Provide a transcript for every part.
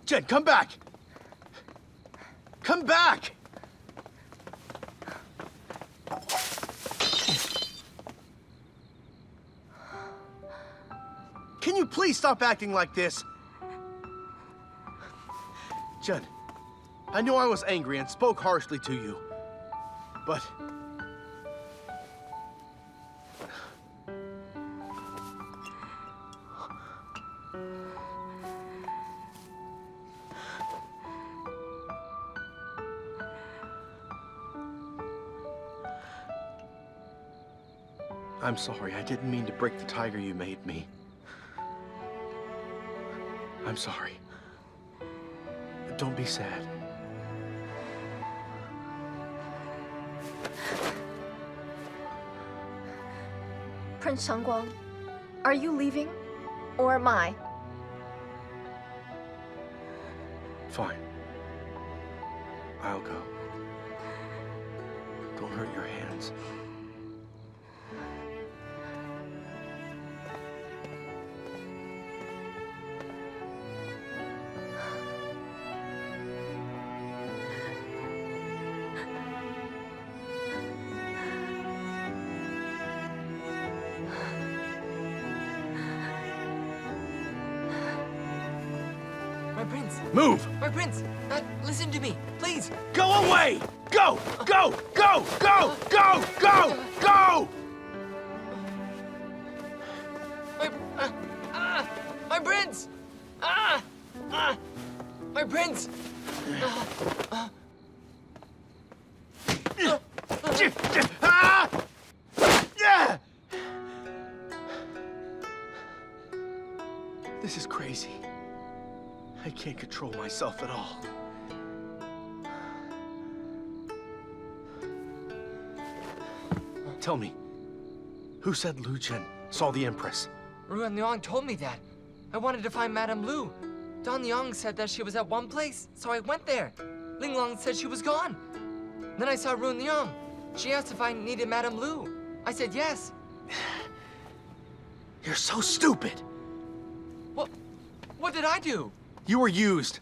Jen, come back! Come back! Can you please stop acting like this? Jen, I know I was angry and spoke harshly to you, but... I'm sorry, I didn't mean to break the tiger you made me. I'm sorry. Don't be sad. Prince Shangguang, are you leaving? Or am I? Fine. I'll go. Don't hurt your hands. My prince! Move! My prince! Listen to me, please! Go away! Go! Go! Go! Go! Go! Go! Go! My prince! My prince! Ah! Yeah! This is crazy. I can't control myself at all. Tell me, who said Lu Chen saw the Empress? Ruan Liang told me that. I wanted to find Madame Lu. Don Yang said that she was at one place, so I went there. Ling Long said she was gone. Then I saw Ruan Liang. She asked if I needed Madame Lu. I said yes. You're so stupid. What did I do? You were used.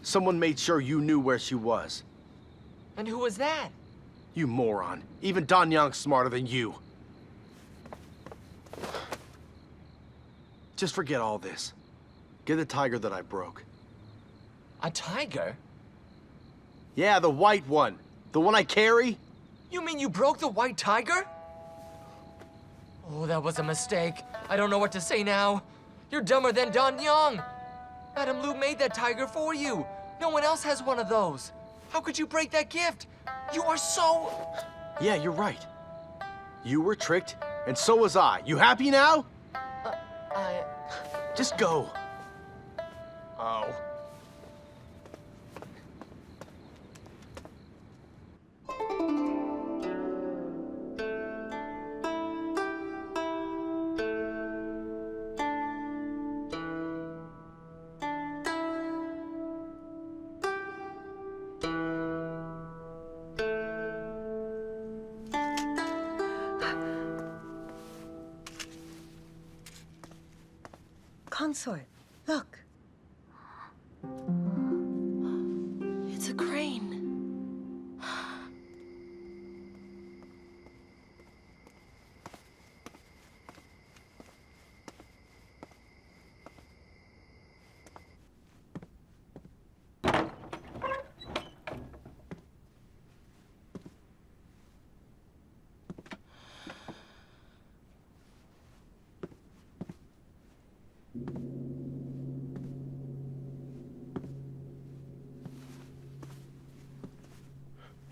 Someone made sure you knew where she was. And who was that? You moron. Even Don Yang's smarter than you. Just forget all this. Get the tiger that I broke. A tiger? Yeah, the white one. The one I carry. You mean you broke the white tiger? Oh, that was a mistake. I don't know what to say now. You're dumber than Don Yang. Madame Lu made that tiger for you. No one else has one of those. How could you break that gift? You are so... Yeah, you're right. You were tricked, and so was I. You happy now? Just go. Oh. Consort, look. It's a crane.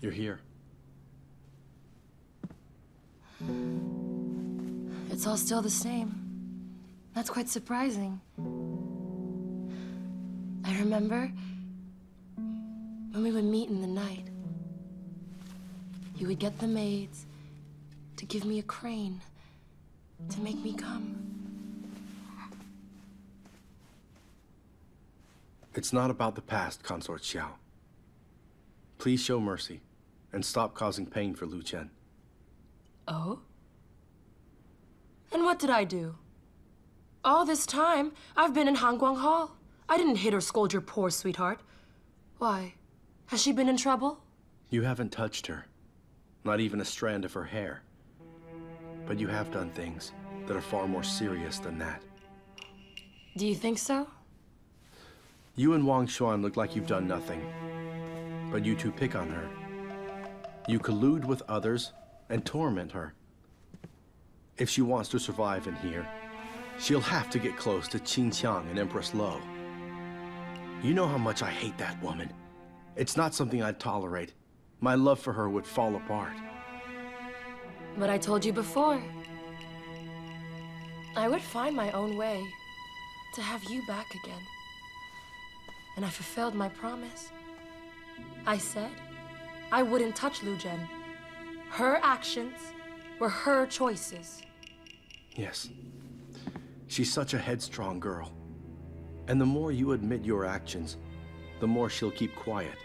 You're here. It's all still the same. That's quite surprising. I remember when we would meet in the night. You would get the maids to give me a crane to make me come. It's not about the past, Consort Xiao. Please show mercy and stop causing pain for Lu Chen. Oh? And what did I do? All this time, I've been in Hanguang Hall. I didn't hit or scold your poor sweetheart. Why? Has she been in trouble? You haven't touched her. Not even a strand of her hair. But you have done things that are far more serious than that. Do you think so? You and Wang Xuan look like you've done nothing. But you two pick on her. You collude with others and torment her. If she wants to survive in here, she'll have to get close to Qin Qiang and Empress Lo. You know how much I hate that woman. It's not something I'd tolerate. My love for her would fall apart. But I told you before. I would find my own way to have you back again. And I fulfilled my promise. I said I wouldn't touch Lu Zhen. Her actions were her choices. Yes. She's such a headstrong girl. And the more you admit your actions, the more she'll keep quiet.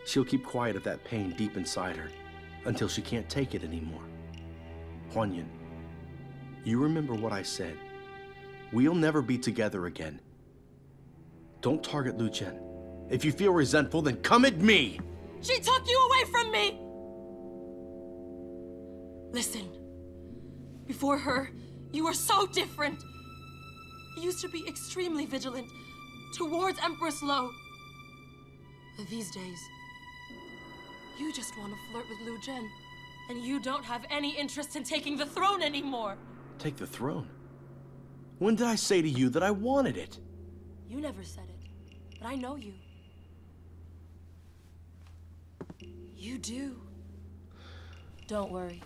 She'll keep quiet of that pain deep inside her until she can't take it anymore. Huanyan, you remember what I said. We'll never be together again. Don't target Lu Zhen. If you feel resentful, then come at me! She took you away from me! Listen, before her, you were so different. You used to be extremely vigilant towards Empress Lo. But these days, you just want to flirt with Lu Zhen. And you don't have any interest in taking the throne anymore. Take the throne? When did I say to you that I wanted it? You never said it, but I know you. You do. Don't worry.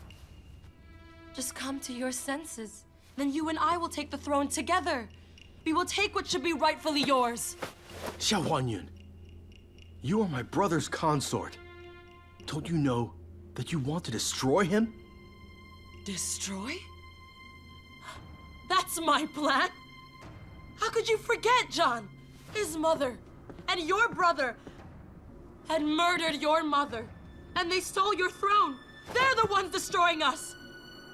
Just come to your senses. Then you and I will take the throne together. We will take what should be rightfully yours. Xiao Huanyun, you are my brother's consort. Don't you know that you want to destroy him? Destroy? That's my plan. How could you forget, John? His mother and your brother had murdered your mother, and they stole your throne. They're the ones destroying us.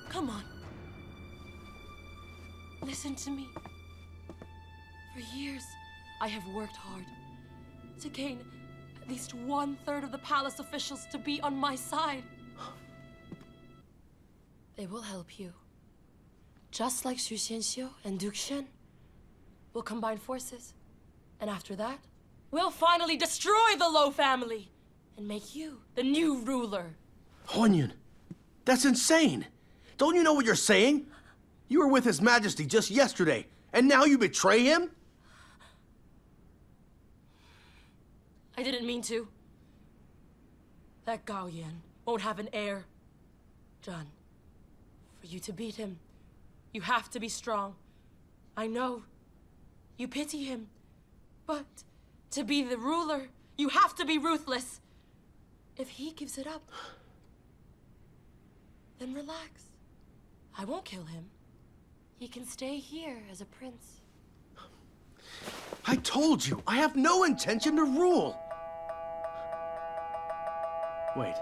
Come on. Listen to me. For years, I have worked hard to gain at least 1/3 of the palace officials to be on my side. They will help you. Just like Xu Xianxiu and Duke Shen. We'll combine forces. And after that, we'll finally destroy the Lo family and make you the new ruler. Huanyun, that's insane. Don't you know what you're saying? You were with His Majesty just yesterday, and now you betray him? I didn't mean to. That Gao Yan won't have an heir. John, for you to beat him, you have to be strong. I know. You pity him. But to be the ruler, you have to be ruthless. If he gives it up, then relax. I won't kill him. He can stay here as a prince. I told you, I have no intention to rule. Wait.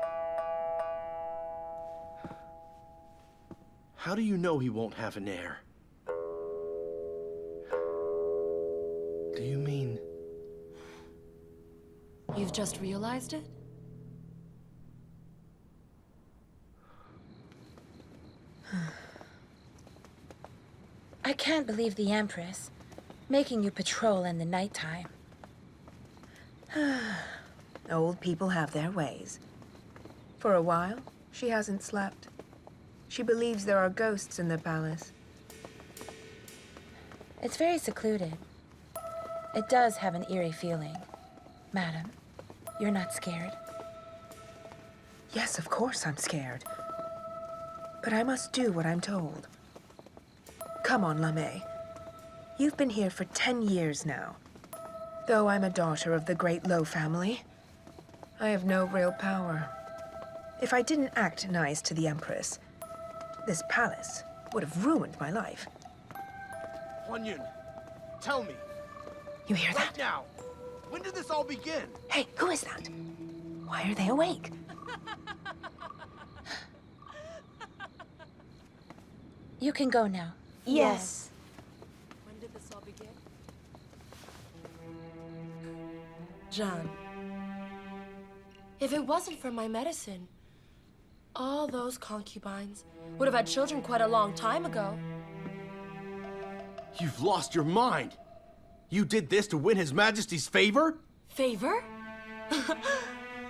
How do you know he won't have an heir? Do you mean... You've just realized it? I can't believe the Empress making you patrol in the nighttime. Old people have their ways. For a while, she hasn't slept. She believes there are ghosts in the palace. It's very secluded. It does have an eerie feeling. Madam, you're not scared? Yes, of course I'm scared. But I must do what I'm told. Come on, Lamé. You've been here for 10 years now. Though I'm a daughter of the great Lo family, I have no real power. If I didn't act nice to the Empress, this palace would have ruined my life. Huanyun, tell me, You hear right that? now, when did this all begin? Hey, who is that? Why are they awake? You can go now. Yes. When did this all begin? John, if it wasn't for my medicine, all those concubines would have had children quite a long time ago. You've lost your mind. You did this to win His Majesty's favor? Favor?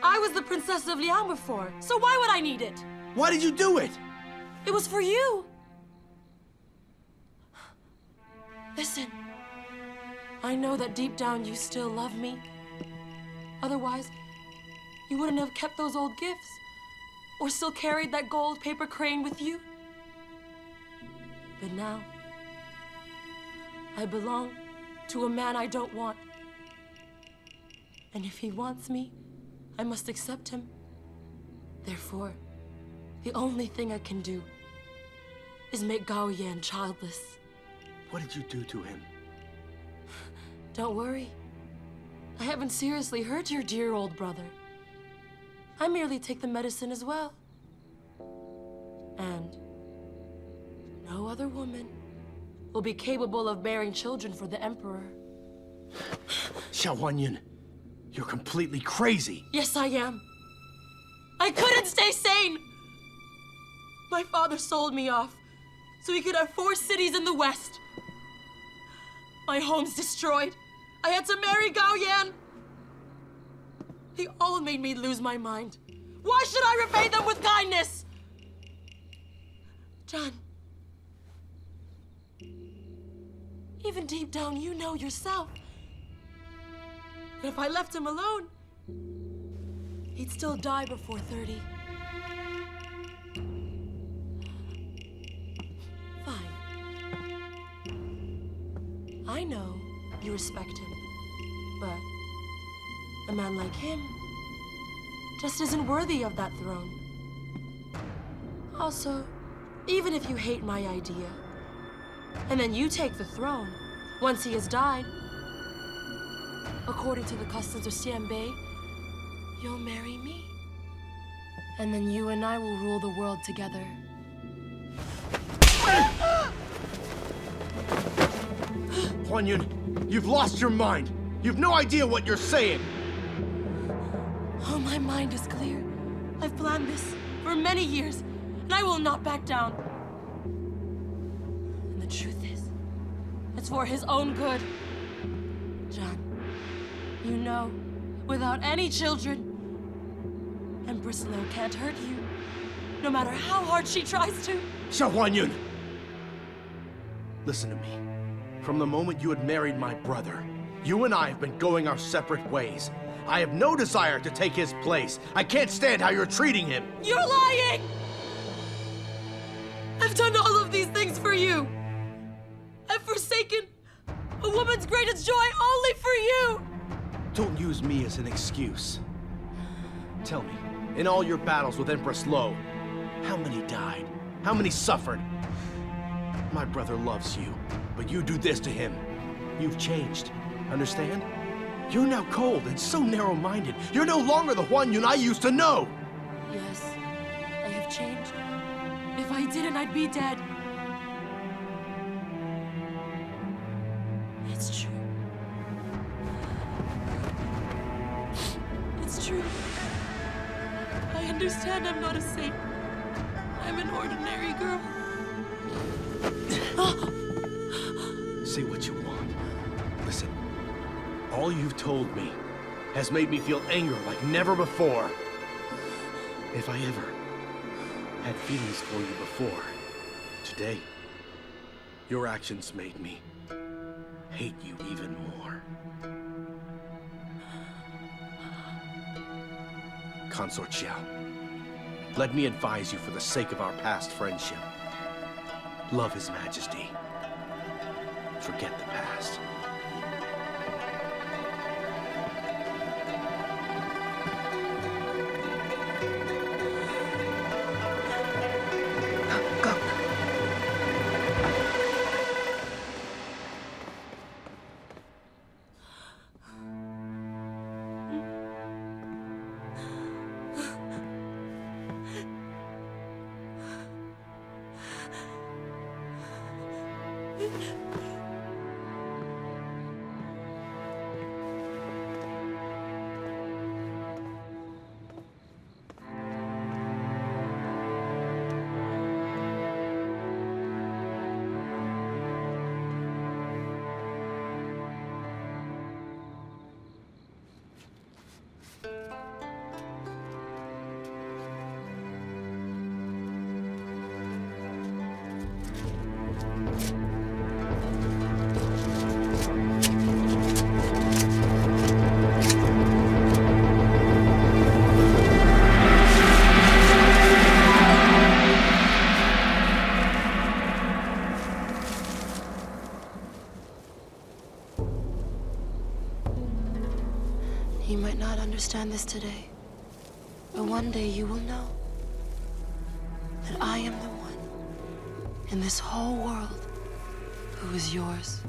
I was the Princess of Liang before, so why would I need it? Why did you do it? It was for you. Listen, I know that deep down you still love me. Otherwise, you wouldn't have kept those old gifts or still carried that gold paper crane with you. But now, I belong to a man I don't want. And if he wants me, I must accept him. Therefore, the only thing I can do is make Gao Yan childless. What did you do to him? Don't worry. I haven't seriously hurt your dear old brother. I merely take the medicine as well. And no other woman will be capable of bearing children for the Emperor. Xiao Huanyun, you're completely crazy. Yes, I am. I couldn't stay sane! My father sold me off so he could have 4 cities in the West. My home's destroyed. I had to marry Gao Yan. They all made me lose my mind. Why should I repay them with kindness? John, even deep down you know yourself that if I left him alone, he'd still die before 30. Fine. I know you respect him, but a man like him just isn't worthy of that throne. Also, even if you hate my idea, and then you take the throne once he has died, according to the customs of Xianbei, you'll marry me. And then you and I will rule the world together. Huanyun, you've lost your mind. You've no idea what you're saying. Oh, my mind is clear. I've planned this for many years, and I will not back down. And the truth is, it's for his own good. John, you know, without any children, Empress Lo can't hurt you, no matter how hard she tries to. Xiao Huanyun! Listen to me. From the moment you had married my brother, you and I have been going our separate ways. I have no desire to take his place. I can't stand how you're treating him. You're lying! I've done all of these things for you. I've forsaken a woman's greatest joy only for you. Don't use me as an excuse. Tell me, in all your battles with Empress Lo, how many died? How many suffered? My brother loves you, but you do this to him. You've changed, understand? You're now cold and so narrow-minded. You're no longer the Huanyun I used to know! Yes, I have changed. If I didn't, I'd be dead. It's true. It's true. I understand I'm not a saint. I'm an ordinary girl. Say what you want. Listen, all you've told me has made me feel anger like never before. If I ever had feelings for you before, today, your actions made me hate you even more. Consort Xiao, let me advise you for the sake of our past friendship. Love His Majesty. Forget the past. Go. You might not understand this today, but one day you will know that I am the one in this whole world who is yours.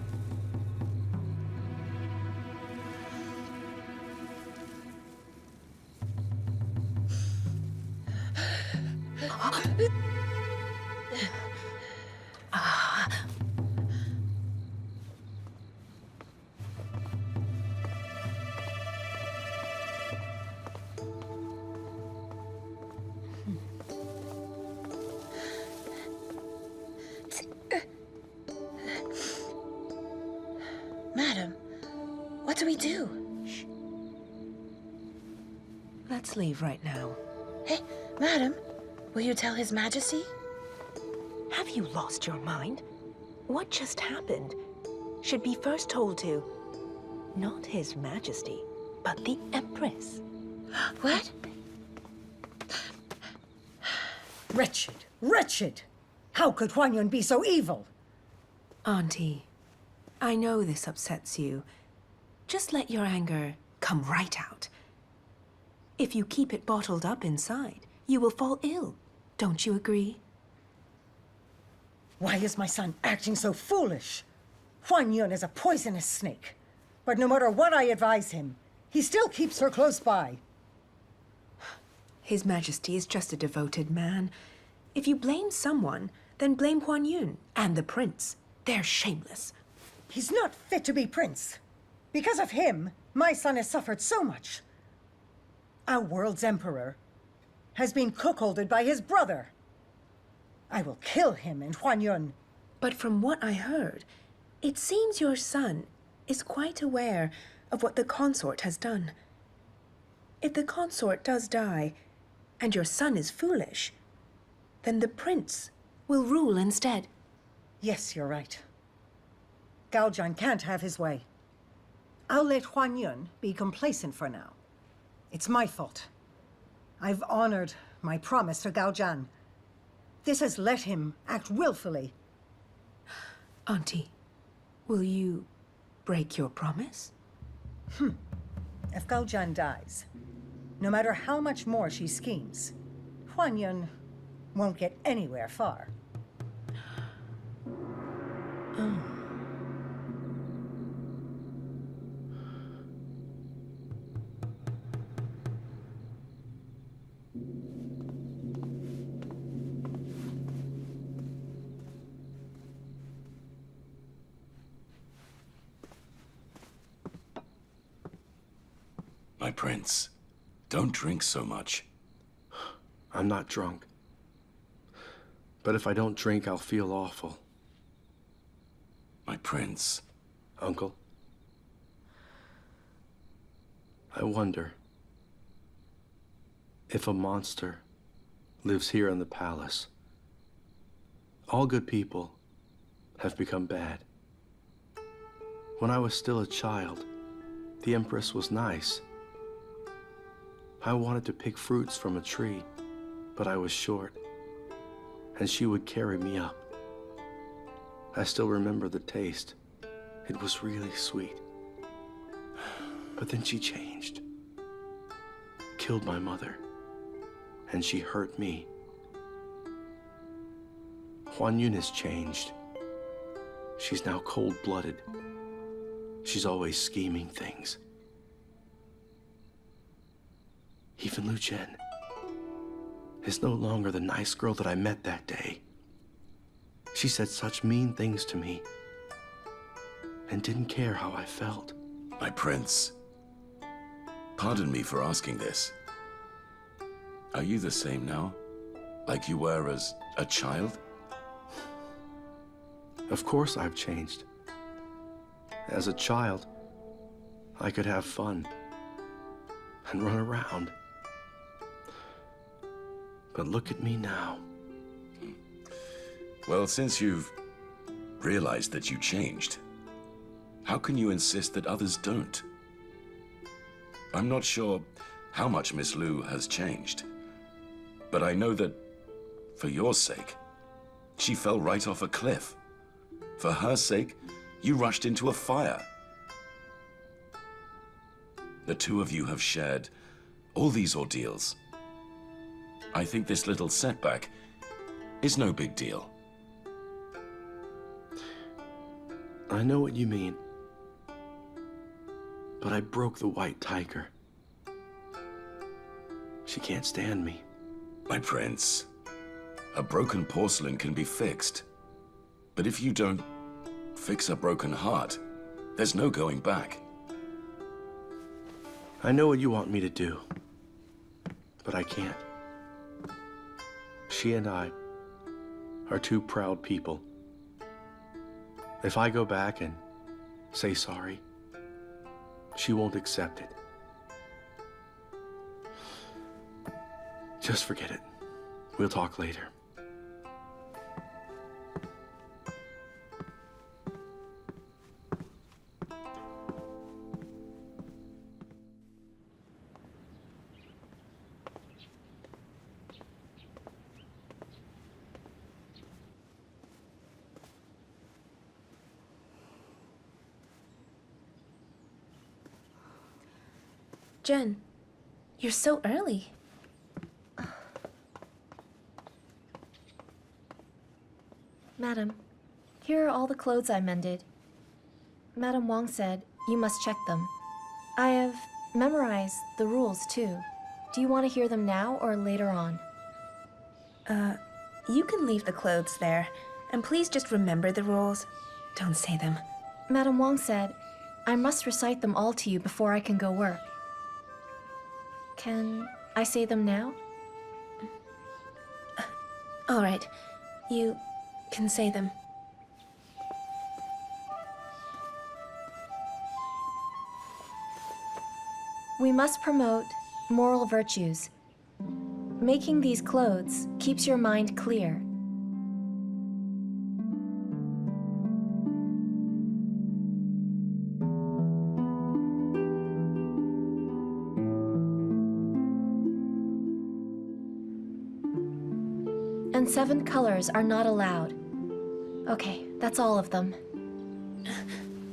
Madam, what do we do? Let's leave right now. Hey, Madam, will you tell His Majesty? Have you lost your mind? What just happened should be first told to not His Majesty, but the Empress. What? Wretched, wretched! How could Huan Yun be so evil? Auntie, I know this upsets you. Just let your anger come right out. If you keep it bottled up inside, you will fall ill. Don't you agree? Why is my son acting so foolish? Huan Yun is a poisonous snake. But no matter what I advise him, he still keeps her close by. His Majesty is just a devoted man. If you blame someone, then blame Huan Yun and the prince. They're shameless. He's not fit to be prince. Because of him, my son has suffered so much. Our world's emperor has been cuckolded by his brother. I will kill him and Huan Yun. But from what I heard, it seems your son is quite aware of what the consort has done. If the consort does die, and your son is foolish, then the prince will rule instead. Yes, you're right. Gaojian can't have his way. I'll let Huan Yun be complacent for now. It's my fault. I've honored my promise to Gaojian. This has let him act willfully. Auntie, will you break your promise? If Gaojian dies, no matter how much more she schemes, Huan Yun won't get anywhere far. My prince, don't drink so much. I'm not drunk. But if I don't drink, I'll feel awful. My prince. Uncle, I wonder if a monster lives here in the palace. All good people have become bad. When I was still a child, the Empress was nice. I wanted to pick fruits from a tree, but I was short, and she would carry me up. I still remember the taste. It was really sweet. But then she changed, killed my mother, and she hurt me. Huan Yun has changed. She's now cold-blooded. She's always scheming things. Even Lu Chen is no longer the nice girl that I met that day. She said such mean things to me and didn't care how I felt. My prince. Pardon me for asking this. Are you the same now? Like you were as a child? Of course I've changed. As a child, I could have fun and run around. But look at me now. Well, since you've realized that you changed, how can you insist that others don't? I'm not sure how much Miss Lu has changed, but I know that, for your sake, she fell right off a cliff. For her sake, you rushed into a fire. The two of you have shared all these ordeals. I think this little setback is no big deal. I know what you mean. But I broke the white tiger. She can't stand me. My prince, a broken porcelain can be fixed. But if you don't fix a broken heart, there's no going back. I know what you want me to do, but I can't. She and I are two proud people. If I go back and say sorry, she won't accept it. Just forget it. We'll talk later. Jen, you're so early. Madam, here are all the clothes I mended. Madam Wong said you must check them. I have memorized the rules, too. Do you want to hear them now or later on? You can leave the clothes there. And please just remember the rules. Don't say them. Madam Wong said I must recite them all to you before I can go work. Can I say them now? All right. You can say them. We must promote moral virtues. Making these clothes keeps your mind clear. And 7 colors are not allowed. Okay, that's all of them.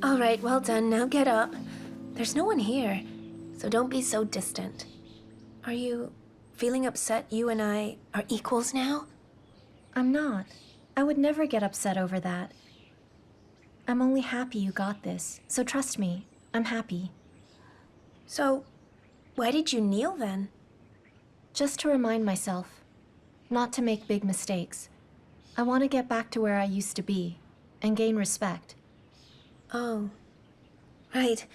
All right, well done. Now get up. There's no one here, so don't be so distant. Are you feeling upset you and I are equals now? I'm not. I would never get upset over that. I'm only happy you got this, so trust me, I'm happy. So, why did you kneel then? Just to remind myself, not to make big mistakes. I want to get back to where I used to be, and gain respect. Oh, right.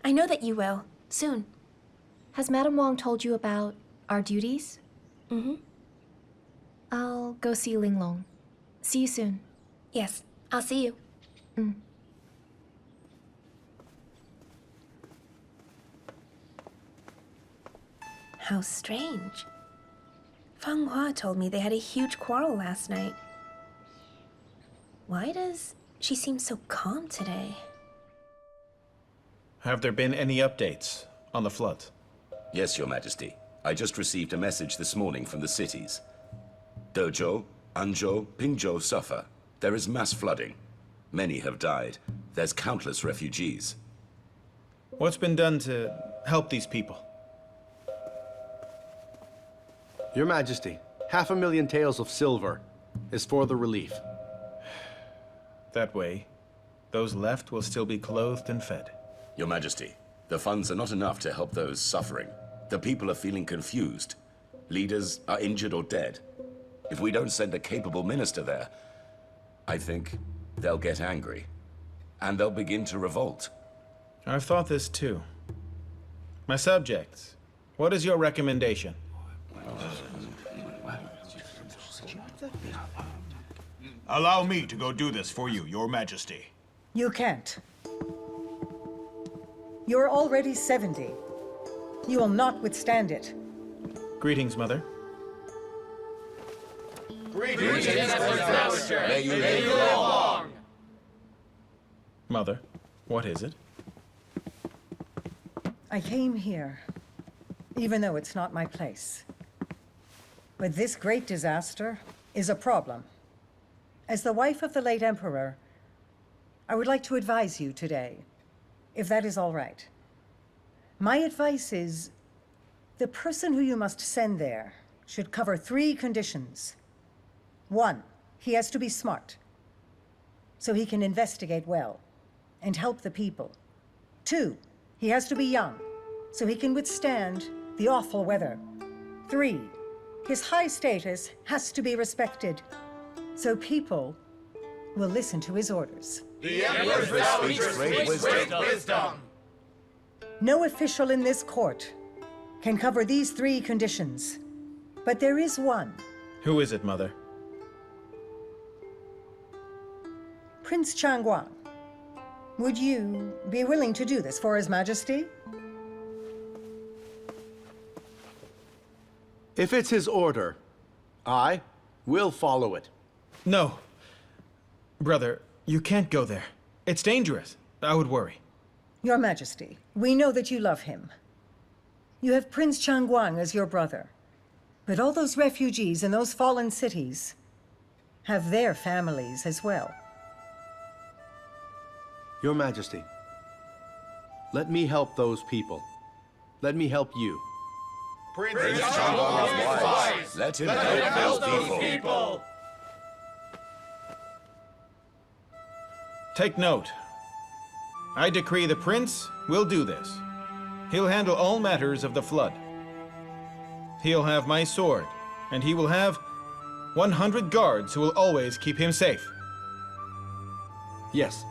I know that you will. Soon. Has Madam Wong told you about our duties? Mm-hmm. I'll go see Linglong. See you soon. Yes, I'll see you. How strange. Feng Hua told me they had a huge quarrel last night. Why does she seem so calm today? Have there been any updates on the flood? Yes, Your Majesty. I just received a message this morning from the cities. Dezhou, Anzhou, Pingzhou suffer. There is mass flooding. Many have died. There's countless refugees. What's been done to help these people? Your Majesty, 500,000 taels of silver is for the relief. That way, those left will still be clothed and fed. Your Majesty, the funds are not enough to help those suffering. The people are feeling confused. Leaders are injured or dead. If we don't send a capable minister there, I think they'll get angry. And they'll begin to revolt. I've thought this too. My subjects, what is your recommendation? Allow me to go do this for you, Your Majesty. You can't. You're already 70. You will not withstand it. Greetings, Mother. May you live long. Mother, what is it? I came here, even though it's not my place. But this great disaster is a problem. As the wife of the late Emperor, I would like to advise you today, if that is all right. My advice is, the person who you must send there should cover 3 conditions. 1, he has to be smart, so he can investigate well and help the people. 2, he has to be young, so he can withstand the awful weather. 3, his high status has to be respected, so people will listen to his orders. The Empress speaks great wisdom. No official in this court can cover these 3 conditions, but there is one. Who is it, Mother? Prince Changguang. Would you be willing to do this for His Majesty? If it's his order, I will follow it. No. Brother, you can't go there. It's dangerous. I would worry. Your Majesty, we know that you love him. You have Prince Changguang as your brother. But all those refugees in those fallen cities have their families as well. Your Majesty, let me help those people. Let me help you. Prince Changguang is wise. Let him help those people. Take note. I decree the prince will do this. He'll handle all matters of the flood. He'll have my sword, and he will have 100 guards who will always keep him safe. Yes.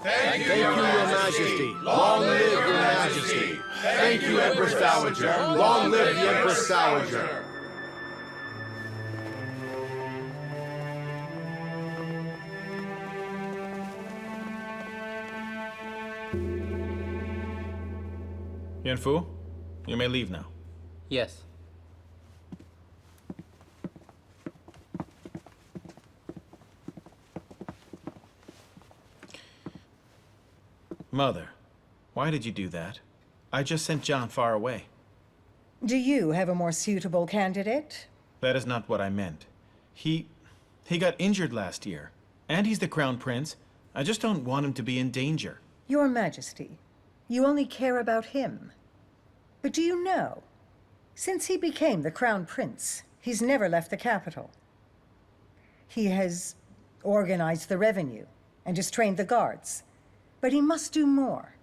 Thank you, Your Majesty. Long live Your Majesty. Thank you, Empress Dowager. Long live the Empress Dowager. Yanfu, you may leave now. Yes. Mother, why did you do that? I just sent John far away. Do you have a more suitable candidate? That is not what I meant. He got injured last year, and he's the crown prince. I just don't want him to be in danger. Your Majesty, you only care about him. But do you know, since he became the crown prince, he's never left the capital. He has organized the revenue and has trained the guards. But he must do more.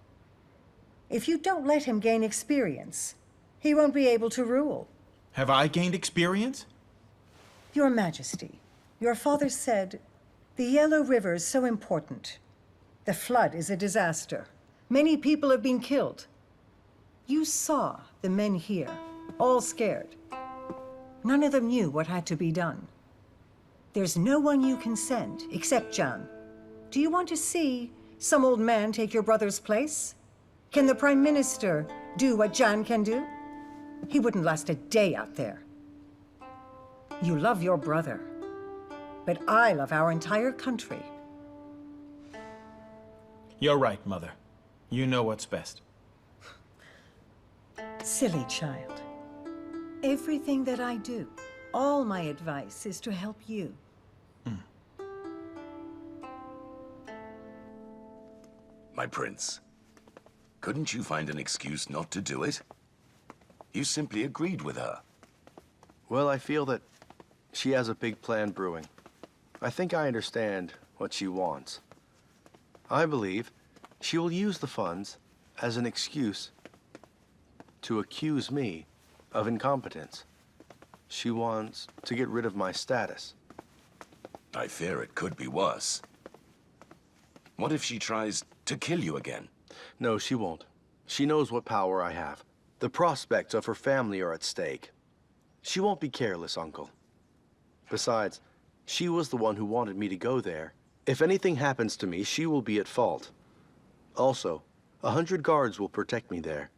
If you don't let him gain experience, he won't be able to rule. Have I gained experience? Your Majesty, your father said, the Yellow River is so important. The flood is a disaster. Many people have been killed. You saw the men here, all scared. None of them knew what had to be done. There's no one you can send except John. Do you want to see some old man take your brother's place? Can the Prime Minister do what John can do? He wouldn't last a day out there. You love your brother, but I love our entire country. You're right, Mother. You know what's best. Silly child. Everything that I do, all my advice is to help you. My prince, couldn't you find an excuse not to do it? You simply agreed with her. Well, I feel that she has a big plan brewing. I think I understand what she wants. I believe she will use the funds as an excuse to accuse me of incompetence. She wants to get rid of my status. I fear it could be worse. What if she tries to kill you again? No, she won't. She knows what power I have. The prospects of her family are at stake. She won't be careless, Uncle. Besides, she was the one who wanted me to go there. If anything happens to me, she will be at fault. Also, 100 guards will protect me there.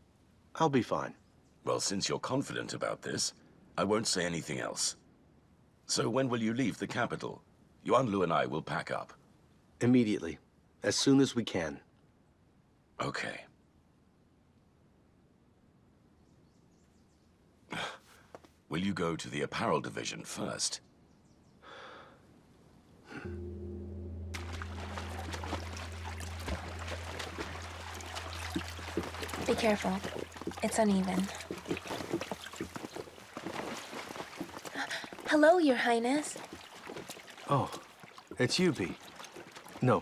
I'll be fine. Well, since you're confident about this, I won't say anything else. So when will you leave the capital? Yuanlu and I will pack up. Immediately. As soon as we can. Okay. Will you go to the apparel division first? Be careful. It's uneven. Hello, Your Highness. Oh, it's you, Bee. No,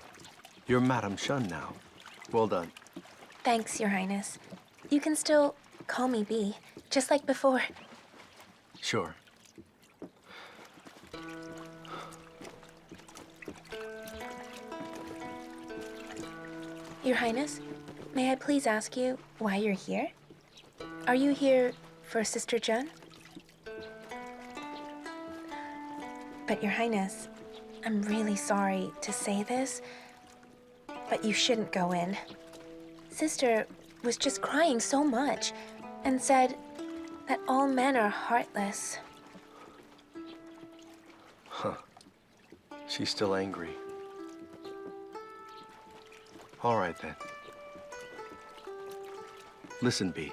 you're Madame Shun now. Well done. Thanks, Your Highness. You can still call me Bee, just like before. Sure. Your Highness, may I please ask you why you're here? Are you here for Sister Jun? But Your Highness, I'm really sorry to say this, but you shouldn't go in. Sister was just crying so much and said that all men are heartless. Huh. She's still angry. All right, then. Listen, Bee.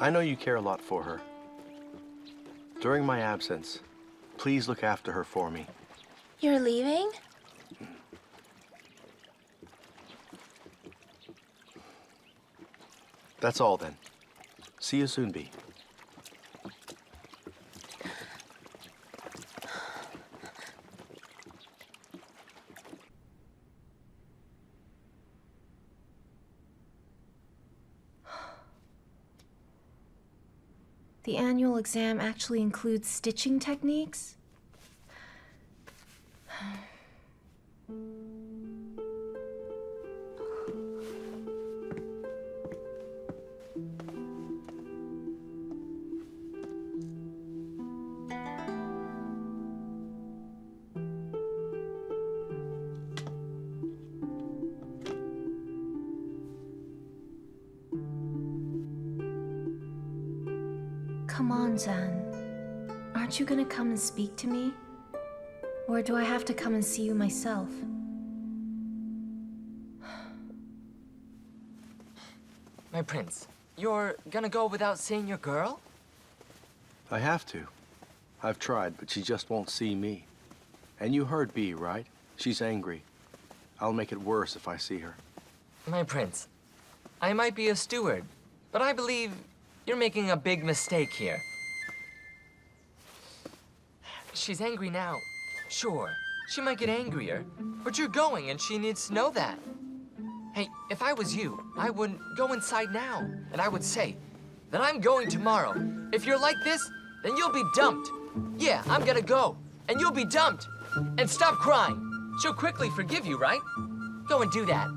I know you care a lot for her. During my absence, please look after her for me. You're leaving? That's all, then. See you soon, Bee. The annual exam actually includes stitching techniques? Come on, Zan. Aren't you gonna come and speak to me? Or do I have to come and see you myself? My prince, you're gonna go without seeing your girl? I have to. I've tried, but she just won't see me. And you heard Bee, right? She's angry. I'll make it worse if I see her. My prince, I might be a steward, but I believe you're making a big mistake here. She's angry now. Sure, she might get angrier, but you're going and she needs to know that. Hey, if I was you, I would go inside now, and I would say that I'm going tomorrow. If you're like this, then you'll be dumped. Yeah, I'm gonna go, and you'll be dumped. And stop crying. She'll quickly forgive you, right? Go and do that.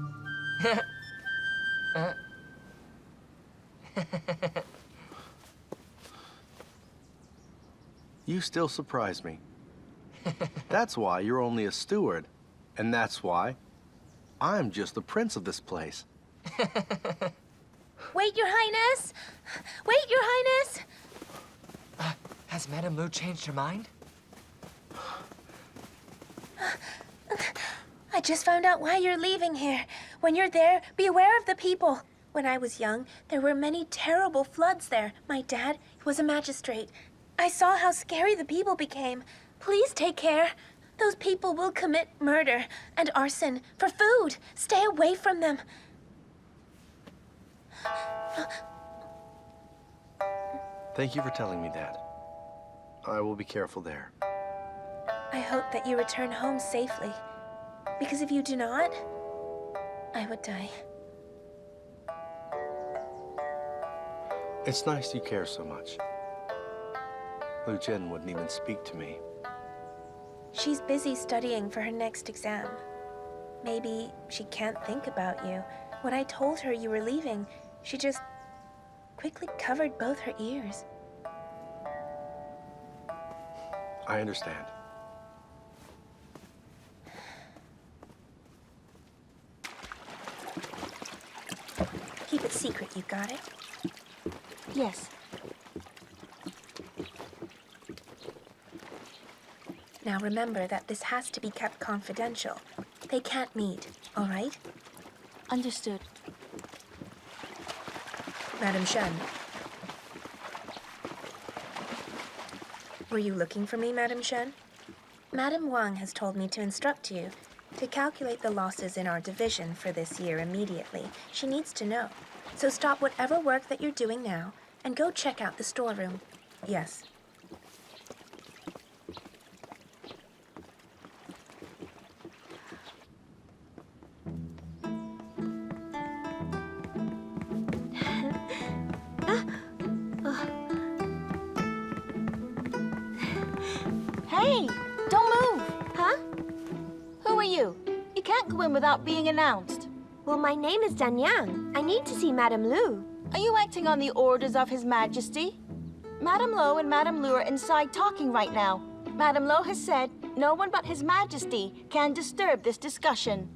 You still surprise me. That's why you're only a steward. And that's why I'm just the prince of this place. Wait, Your Highness! Wait, Your Highness! Has Madame Lu changed her mind? I just found out why you're leaving here. When you're there, be aware of the people. When I was young, there were many terrible floods there. My dad was a magistrate. I saw how scary the people became. Please take care. Those people will commit murder and arson for food. Stay away from them. Thank you for telling me that. I will be careful there. I hope that you return home safely. Because if you do not, I would die. It's nice you care so much. Lu Jin wouldn't even speak to me. She's busy studying for her next exam. Maybe she can't think about you. When I told her you were leaving, she just quickly covered both her ears. I understand. Keep it secret, you got it? Yes. Now remember that this has to be kept confidential. They can't meet, all right? Understood. Madame Shen. Were you looking for me, Madame Shen? Madame Wang has told me to instruct you To calculate the losses in our division for this year immediately, she needs to know. So stop whatever work that you're doing now and go check out the storeroom. Yes. Hey, don't move! Huh? Who are you? You can't go in without being announced. Well, my name is Danyang. I need to see Madame Lu. Are you acting on the orders of His Majesty? Madame Lo and Madame Lu are inside talking right now. Madame Lo has said no one but His Majesty can disturb this discussion.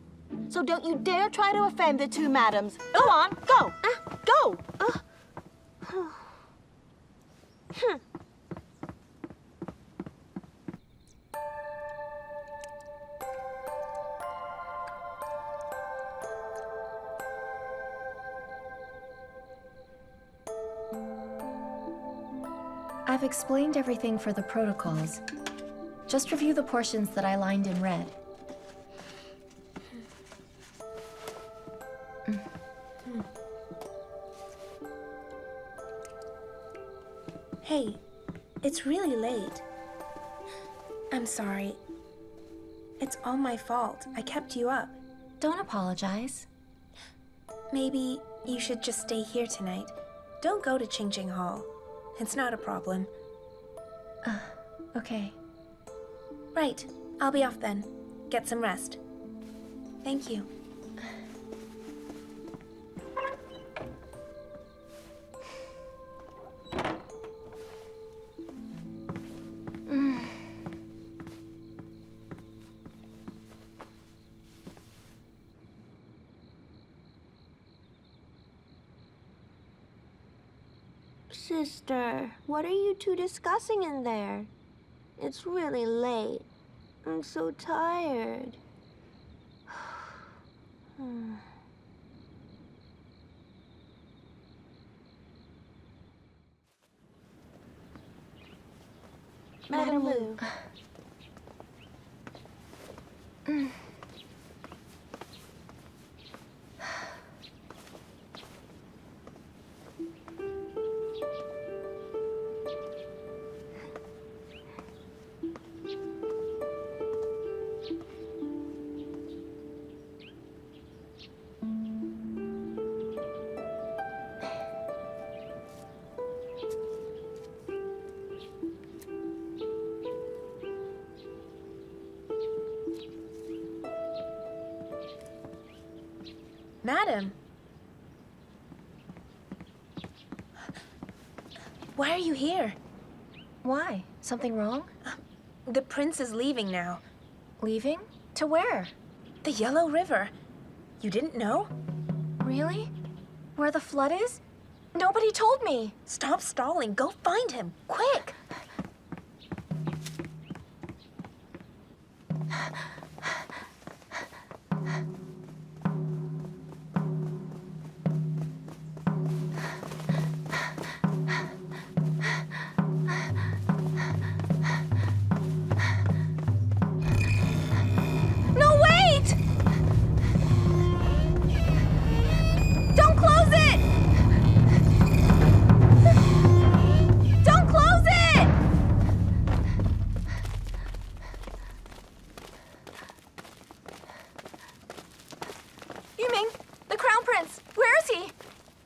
So don't you dare try to offend the two madams. Go on, go! Go! I've explained everything for the protocols. Just review the portions that I lined in red. Hey, it's really late. I'm sorry. It's all my fault. I kept you up. Don't apologize. Maybe you should just stay here tonight. Don't go to Qingjing Hall. It's not a problem. Okay. Right. I'll be off then. Get some rest. Thank you. Sister, what are you two discussing in there? It's really late. I'm so tired. Madame Lu. Madam. Why are you here? Why? Something wrong? The prince is leaving now. Leaving? To where? The Yellow River. You didn't know? Really? Where the flood is? Nobody told me. Stop stalling. Go find him. Quick!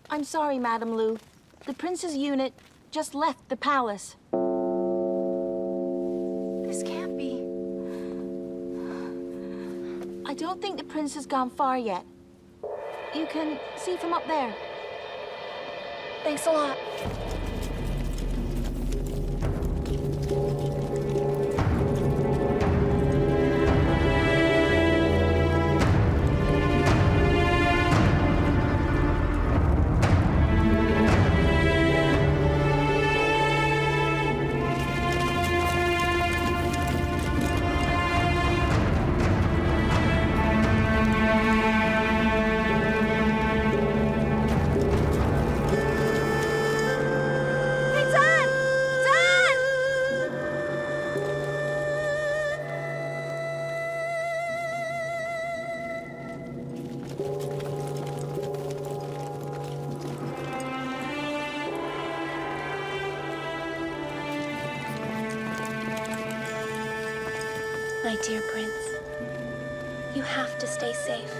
I'm sorry, Madame Lu. The prince's unit just left the palace. This can't be. I don't think the prince has gone far yet. You can see from up there. Thanks a lot. My dear Prince, you have to stay safe.